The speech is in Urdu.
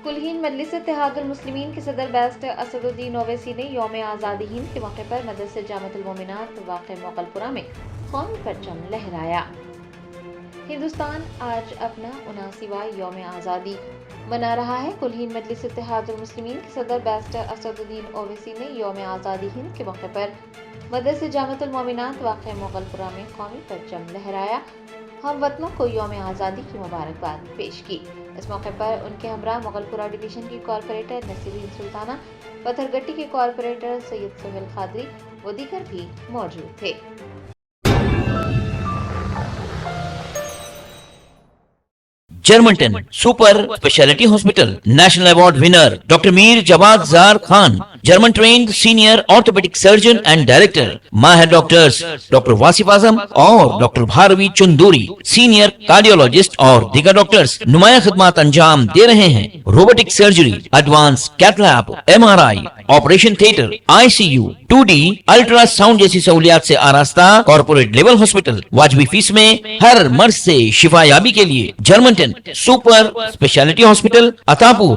کلہین مجلس اتحاد المسلمین کے صدر بیرسٹر اسد الدین اویسی نے یوم آزادی ہند کے موقع پر مدرسہ جامعۃ المومنات واقع مغل پورہ میں قومی پرچم لہرایا۔ ہندوستان آج اپنا 79واں یوم آزادی منا رہا ہے۔ کلہین مجلس اتحاد المسلمین کے صدر بیرسٹر اسد الدین اویسی نے یوم آزادی ہند کے موقع پر مدرسہ جامعۃ المومنات واقع مغل پورہ میں قومی پرچم لہرایا۔ ہم وطنوں کو یوم آزادی کی مبارکباد پیش کی۔ اس موقع پر ان کے ہمراہ مغل پورہ ڈویژن کی کارپوریٹر نسرین سلطانہ، پتھر گٹی کے کارپوریٹر سید سہیل قادری و دیگر بھی موجود تھے۔ Germanten super specialty hospital national award winner doctor Mir Jawad Zar Khan, German trained senior orthopaedic surgeon and director, ماہر ڈاکٹرز ڈاکٹر واصف اعظم اور doctor Bharavi Chanduri, senior cardiologist اور دیگر ڈاکٹرز نمایاں خدمات انجام دے رہے ہیں۔ Robotic surgery, advance cath lab, MRI، operation theatre, ICU، 2D ultrasound جیسی سہولیات سے آراستہ کارپوریٹ لیول ہاسپٹل، واجبی فیس میں ہر مرض سے شفا یابی کے لیے جرمنٹن سپر اسپیشلٹی ہاسپٹل، عطاپور۔